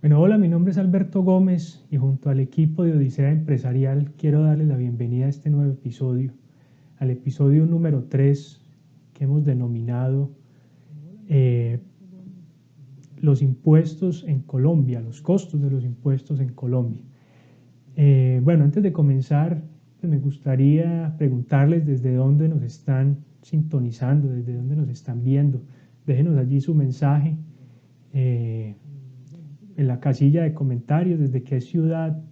Bueno, hola, mi nombre es Alberto Gómez y junto al equipo de Odisea Empresarial quiero darles la bienvenida a este nuevo episodio, al episodio número 3 que hemos denominado eh, los impuestos en Colombia, los costos de los impuestos en Colombia. Bueno, antes de comenzar, pues me gustaría preguntarles desde dónde nos están sintonizando, desde dónde nos están viendo. Déjenos allí su mensaje eh, en la casilla de comentarios, desde qué ciudad,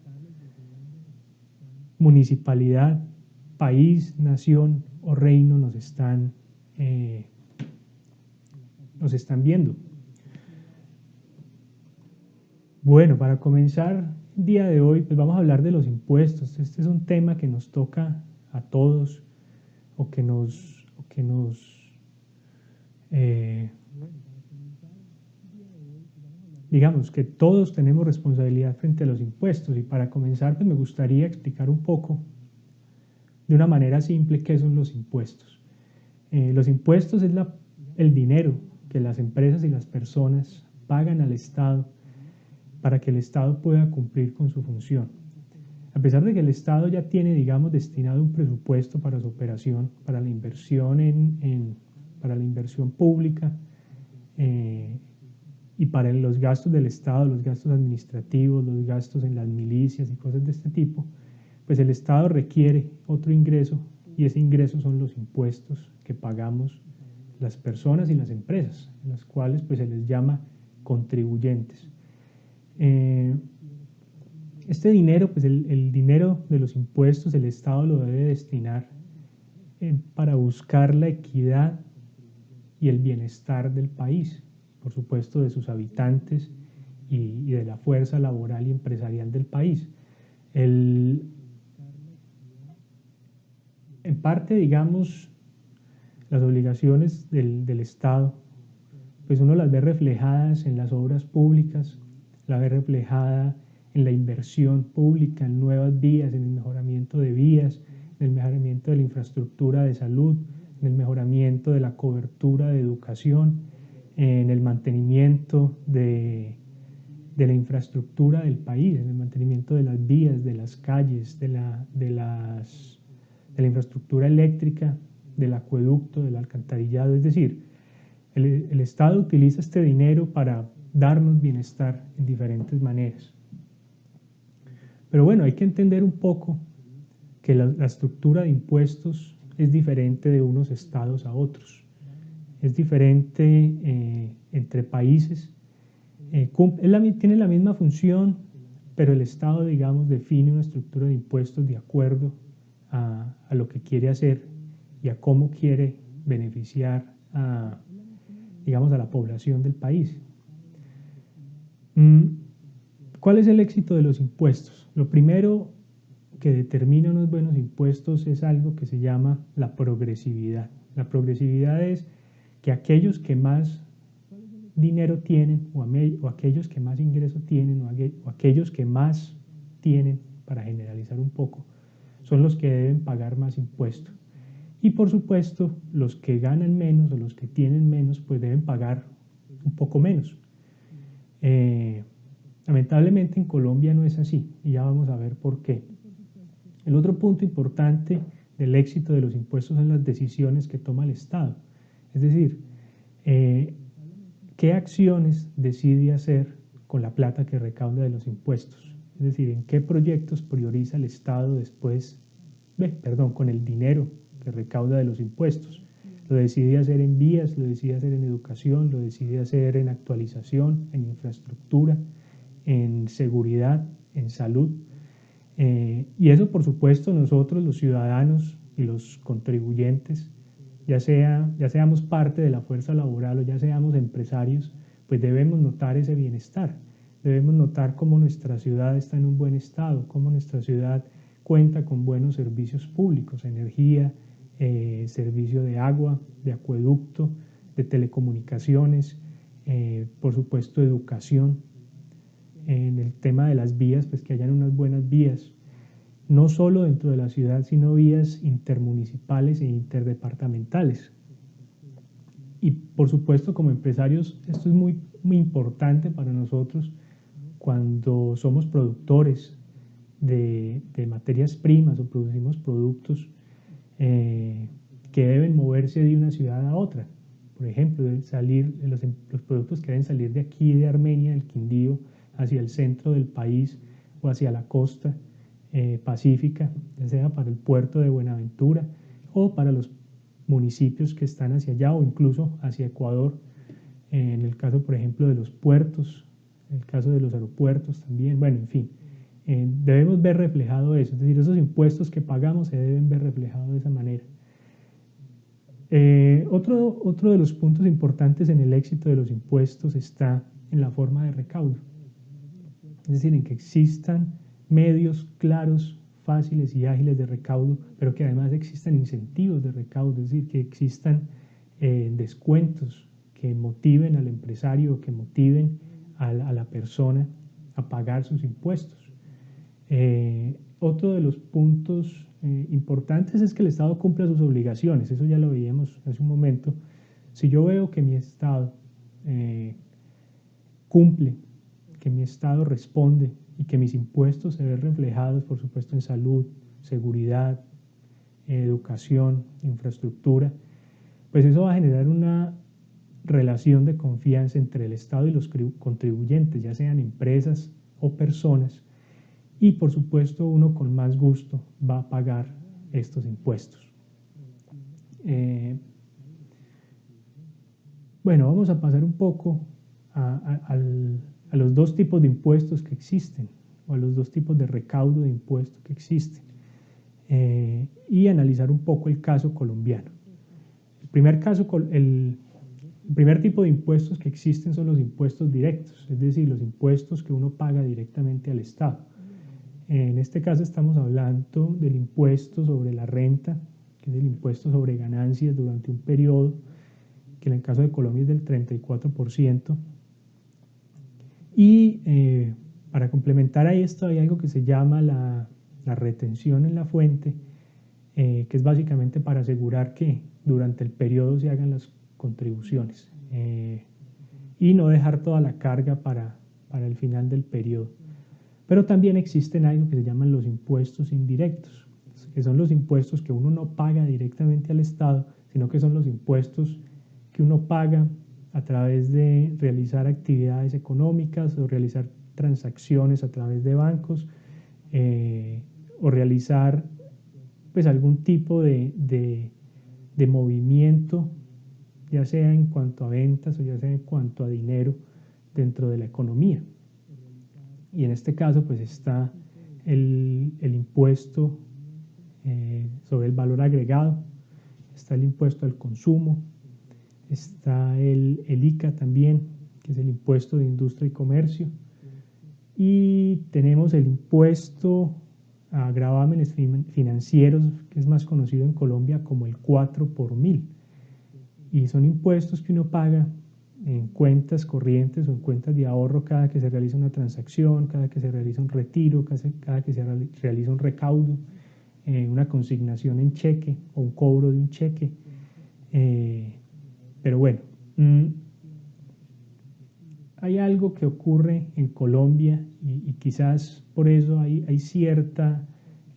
municipalidad, país, nación o reino eh, nos están viendo. Bueno, para comenzar el día de hoy, pues vamos a hablar de los impuestos. Este es un tema que nos toca a todos o eh, digamos que todos tenemos responsabilidad frente a los impuestos. Y para comenzar, pues me gustaría explicar un poco de una manera simple qué son los impuestos. Los impuestos es el dinero que las empresas y las personas pagan al Estado para que el Estado pueda cumplir con su función. A pesar de que el Estado ya tiene, digamos, destinado un presupuesto para su operación, para la inversión, para la inversión pública y para los gastos del Estado, los gastos administrativos, los gastos en las milicias y cosas de este tipo, pues el Estado requiere otro ingreso y ese ingreso son los impuestos que pagamos las personas y las empresas, en las cuales pues se les llama contribuyentes. Este dinero, pues el dinero de los impuestos, el Estado lo debe destinar para buscar la equidad y el bienestar del país, por supuesto de sus habitantes y de la fuerza laboral y empresarial del país. En parte, digamos, las obligaciones del Estado, pues uno las ve reflejadas en las obras públicas, la ve reflejada en la inversión pública, en nuevas vías, en el mejoramiento de vías, en el mejoramiento de la infraestructura de salud, en el mejoramiento de la cobertura de educación, en el mantenimiento de la infraestructura del país, en el mantenimiento de las vías, de las calles, de la infraestructura eléctrica, del acueducto, del alcantarillado. Es decir, el Estado utiliza este dinero para darnos bienestar en diferentes maneras. Pero bueno, hay que entender un poco que la estructura de impuestos es diferente de unos estados a otros. Es diferente entre países. Tiene la misma función, pero el Estado, digamos, define una estructura de impuestos de acuerdo a lo que quiere hacer y a cómo quiere beneficiar digamos, a la población del país. ¿Cuál es el éxito de los impuestos? Lo primero que determina unos buenos impuestos es algo que se llama la progresividad. La progresividad es que aquellos que más dinero tienen o aquellos que más ingreso tienen o aquellos que más tienen, para generalizar un poco, son los que deben pagar más impuestos. Y por supuesto, los que ganan menos o los que tienen menos, pues deben pagar un poco menos. Lamentablemente en Colombia no es así y ya vamos a ver por qué. El otro punto importante del éxito de los impuestos son las decisiones que toma el Estado. Es decir, qué acciones decide hacer con la plata que recauda de los impuestos. Es decir, en qué proyectos prioriza el Estado con el dinero que recauda de los impuestos. Lo decide hacer en vías, lo decide hacer en educación, lo decide hacer en actualización, en infraestructura, en seguridad, en salud. Y eso, por supuesto, nosotros los ciudadanos y los contribuyentes, ya seamos parte de la fuerza laboral o ya seamos empresarios, pues debemos notar ese bienestar. Debemos notar cómo nuestra ciudad está en un buen estado, cómo nuestra ciudad cuenta con buenos servicios públicos, energía, servicio de agua, de acueducto, de telecomunicaciones, por supuesto educación. En el tema de las vías, pues que hayan unas buenas vías, no solo dentro de la ciudad, sino vías intermunicipales e interdepartamentales. Y por supuesto, como empresarios, esto es muy, muy importante para nosotros cuando somos productores de materias primas o producimos productos que deben moverse de una ciudad a otra. Por ejemplo, los productos que deben salir de aquí, de Armenia, del Quindío, hacia el centro del país o hacia la costa pacífica, ya sea para el puerto de Buenaventura o para los municipios que están hacia allá o incluso hacia Ecuador, en el caso, por ejemplo, de los puertos, en el caso de los aeropuertos también, bueno, en fin, debemos ver reflejado eso, es decir, esos impuestos que pagamos se deben ver reflejados de esa manera. Otro de los puntos importantes en el éxito de los impuestos está en la forma de recaudo, es decir, en que existan medios claros, fáciles y ágiles de recaudo, pero que además existan incentivos de recaudo, es decir, que existan descuentos que motiven al empresario, que motiven a la persona a pagar sus impuestos. Otro de los puntos importantes es que el Estado cumpla sus obligaciones, eso ya lo veíamos hace un momento. Si yo veo que mi Estado cumple, que mi Estado responde y que mis impuestos se ven reflejados, por supuesto, en salud, seguridad, educación, infraestructura, pues eso va a generar una relación de confianza entre el Estado y los contribuyentes, ya sean empresas o personas, y por supuesto uno con más gusto va a pagar estos impuestos. Bueno, vamos a pasar un poco a los dos tipos de impuestos que existen, o a los dos tipos de recaudo de impuestos que existen, y analizar un poco el caso colombiano. El primer tipo de impuestos que existen son los impuestos directos, es decir, los impuestos que uno paga directamente al Estado. En este caso estamos hablando del impuesto sobre la renta, que es el impuesto sobre ganancias durante un periodo, que en el caso de Colombia es del 34%. Y para complementar a esto hay algo que se llama la retención en la fuente, que es básicamente para asegurar que durante el periodo se hagan las contribuciones y no dejar toda la carga para el final del periodo. Pero también existen algo que se llaman los impuestos indirectos, que son los impuestos que uno no paga directamente al Estado, sino que son los impuestos que uno paga a través de realizar actividades económicas o realizar transacciones a través de bancos o realizar pues algún tipo de movimiento, ya sea en cuanto a ventas o ya sea en cuanto a dinero dentro de la economía. Y en este caso pues está el impuesto sobre el valor agregado, está el impuesto al consumo, está el ICA también, que es el impuesto de industria y comercio, y tenemos el impuesto a gravámenes financieros, que es más conocido en Colombia como el 4 por 1000, y son impuestos que uno paga en cuentas corrientes o en cuentas de ahorro cada que se realiza una transacción, cada que se realiza un retiro, cada que se realiza un recaudo, una consignación en cheque o un cobro de un cheque. Pero bueno, hay algo que ocurre en Colombia y quizás por eso hay cierta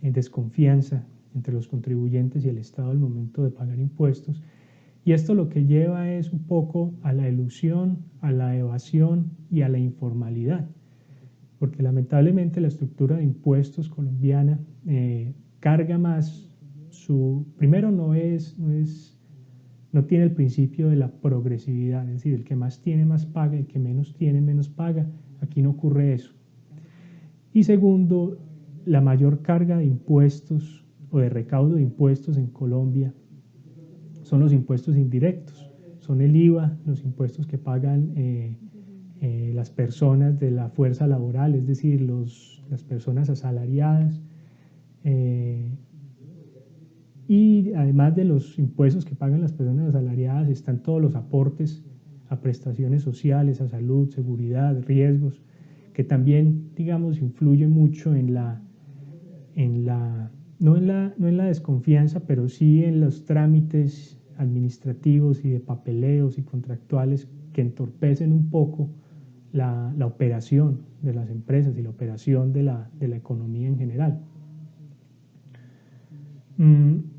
desconfianza entre los contribuyentes y el Estado al momento de pagar impuestos. Y esto lo que lleva es un poco a la elusión, a la evasión y a la informalidad, porque lamentablemente la estructura de impuestos colombiana carga más primero no tiene el principio de la progresividad, es decir, el que más tiene más paga, el que menos tiene menos paga, aquí no ocurre eso. Y segundo, la mayor carga de impuestos o de recaudo de impuestos en Colombia son los impuestos indirectos, son el IVA, los impuestos que pagan las personas de la fuerza laboral, es decir, las personas asalariadas, y además de los impuestos que pagan las personas asalariadas están todos los aportes a prestaciones sociales, a salud, seguridad, riesgos, que también, digamos, influyen mucho no en la desconfianza, pero sí en los trámites administrativos y de papeleos y contractuales que entorpecen un poco la operación de las empresas y la operación de la economía en general. Un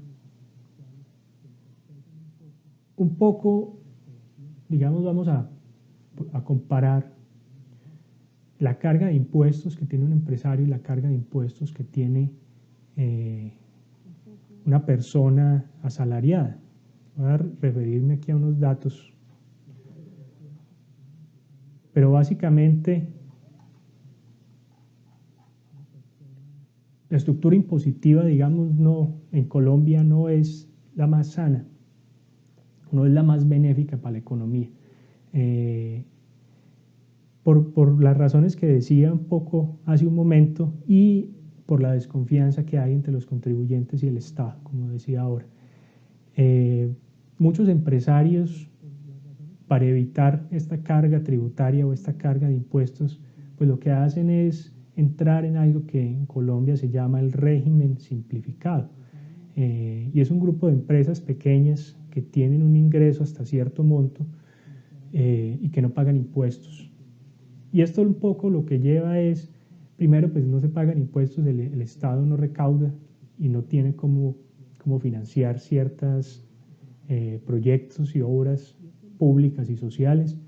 poco, digamos, vamos a comparar la carga de impuestos que tiene un empresario y la carga de impuestos que tiene una persona asalariada. Voy a referirme aquí a unos datos, pero básicamente la estructura impositiva, digamos, en Colombia no es la más sana, no es la más benéfica para la economía. Por las razones que decía un poco hace un momento y por la desconfianza que hay entre los contribuyentes y el Estado, como decía ahora. Muchos empresarios, para evitar esta carga tributaria o esta carga de impuestos, pues lo que hacen es entrar en algo que en Colombia se llama el régimen simplificado. Y es un grupo de empresas pequeñas que tienen un ingreso hasta cierto monto y que no pagan impuestos. Y esto un poco lo que lleva es, primero, pues no se pagan impuestos, el Estado no recauda y no tiene cómo financiar ciertos proyectos y obras públicas y sociales.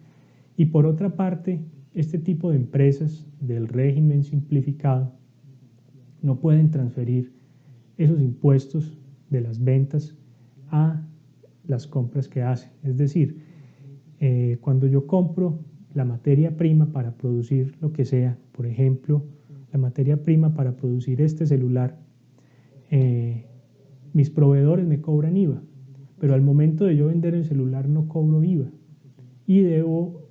Y por otra parte, este tipo de empresas del régimen simplificado no pueden transferir esos impuestos de las ventas a las compras que hacen. Es decir, cuando yo compro la materia prima para producir lo que sea, por ejemplo, la materia prima para producir este celular, mis proveedores me cobran IVA, pero al momento de yo vender el celular no cobro IVA y debo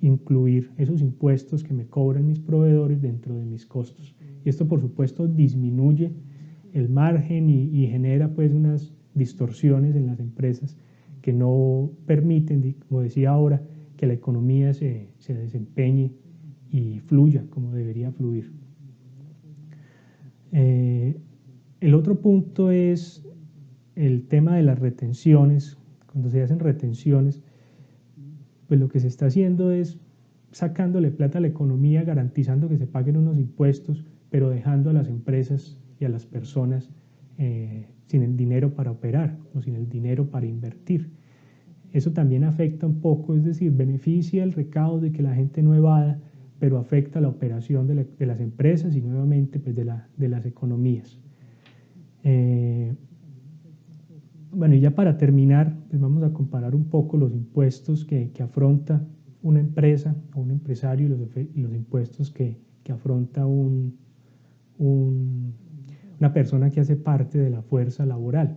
incluir esos impuestos que me cobran mis proveedores dentro de mis costos. Y esto, por supuesto, disminuye el margen y genera pues unas distorsiones en las empresas que no permiten, como decía ahora, que la economía se desempeñe y fluya como debería fluir. El otro punto es el tema de las retenciones. Cuando se hacen retenciones, pues lo que se está haciendo es sacándole plata a la economía, garantizando que se paguen unos impuestos, pero dejando a las empresas y a las personas sin el dinero para operar o sin el dinero para invertir. Eso también afecta un poco, es decir, beneficia el recaudo de que la gente no evada, pero afecta la operación de las empresas y nuevamente pues, de las economías. Bueno, y ya para terminar, pues vamos a comparar un poco los impuestos que afronta una empresa o un empresario y los impuestos que afronta una persona que hace parte de la fuerza laboral.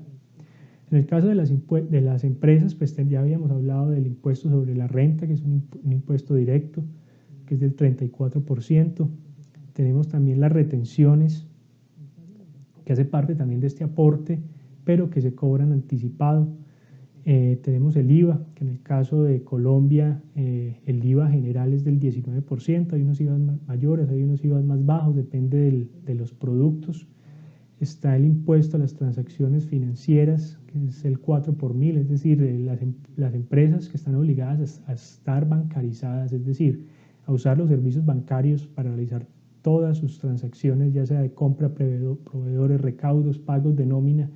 En el caso de las empresas, pues ya habíamos hablado del impuesto sobre la renta, que es un impuesto directo, que es del 34%. Tenemos también las retenciones, que hace parte también de este aporte, pero que se cobran anticipado. Tenemos el IVA, que en el caso de Colombia el IVA general es del 19%, hay unos IVA mayores, hay unos IVA más bajos, depende de los productos. Está el impuesto a las transacciones financieras, que es el 4 por mil, es decir, las empresas que están obligadas a estar bancarizadas, es decir, a usar los servicios bancarios para realizar todas sus transacciones, ya sea de compra, proveedores, recaudos, pagos de nómina.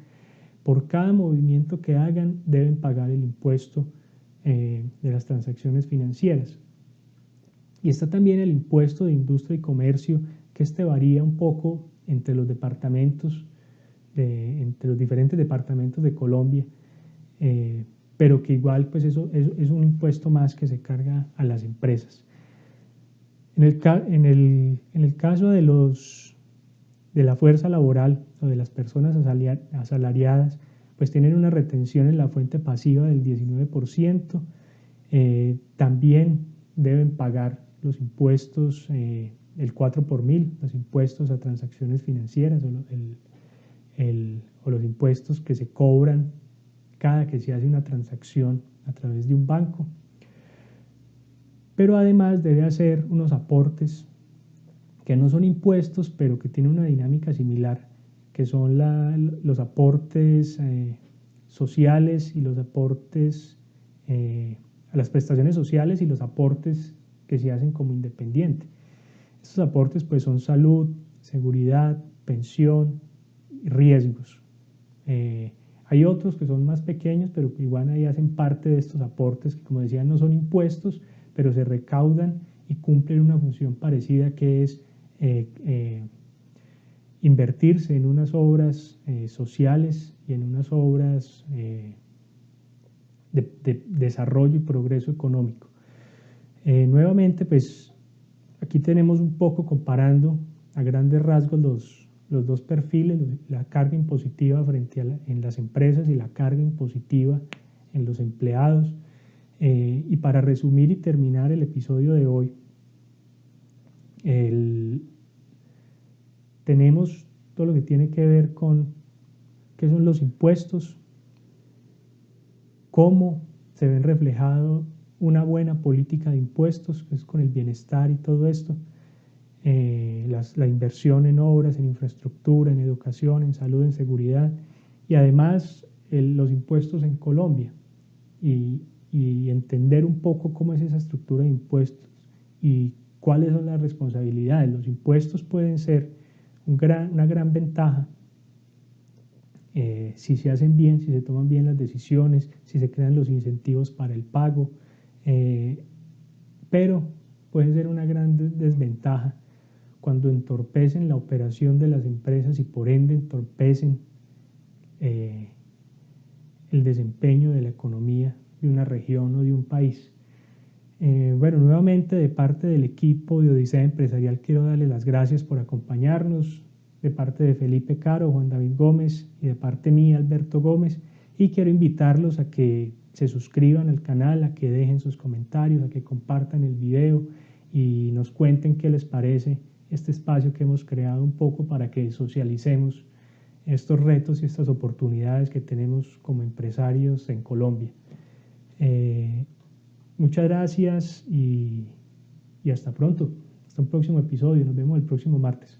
Por cada movimiento que hagan deben pagar el impuesto de las transacciones financieras. Y está también el impuesto de industria y comercio, que este varía un poco entre los departamentos, entre los diferentes departamentos de Colombia, pero que igual pues eso es un impuesto más que se carga a las empresas. En el caso de la fuerza laboral o de las personas asalariadas, pues tienen una retención en la fuente pasiva del 19%, también deben pagar los impuestos, el 4 por mil, los impuestos a transacciones financieras o los impuestos que se cobran cada que se hace una transacción a través de un banco. Pero además debe hacer unos aportes que no son impuestos, pero que tienen una dinámica similar, que son los aportes sociales y los aportes a las prestaciones sociales y los aportes que se hacen como independiente. Estos aportes pues son salud, seguridad, pensión y riesgos. Hay otros que son más pequeños, pero que igual ahí hacen parte de estos aportes que, como decía, no son impuestos, pero se recaudan y cumplen una función parecida, que es invertirse en unas obras sociales y en unas obras de desarrollo y progreso económico. Nuevamente, pues aquí tenemos un poco comparando a grandes rasgos los dos perfiles, la carga impositiva frente en las empresas y la carga impositiva en los empleados. Y para resumir y terminar el episodio de hoy, tenemos todo lo que tiene que ver con qué son los impuestos, cómo se ven reflejado una buena política de impuestos, que es con el bienestar y todo esto, la inversión en obras, en infraestructura, en educación, en salud, en seguridad, y además los impuestos en Colombia, y entender un poco cómo es esa estructura de impuestos y cuáles son las responsabilidades. Los impuestos pueden ser una gran ventaja si se hacen bien, si se toman bien las decisiones, si se crean los incentivos para el pago, pero puede ser una gran desventaja cuando entorpecen la operación de las empresas y por ende entorpecen el desempeño de la economía de una región o de un país. Bueno, nuevamente de parte del equipo de Odisea Empresarial quiero darle las gracias por acompañarnos, de parte de Felipe Caro, Juan David Gómez y de parte mía, Alberto Gómez, y quiero invitarlos a que se suscriban al canal, a que dejen sus comentarios, a que compartan el video y nos cuenten qué les parece este espacio que hemos creado un poco para que socialicemos estos retos y estas oportunidades que tenemos como empresarios en Colombia. Muchas gracias y hasta pronto. Hasta un próximo episodio. Nos vemos el próximo martes.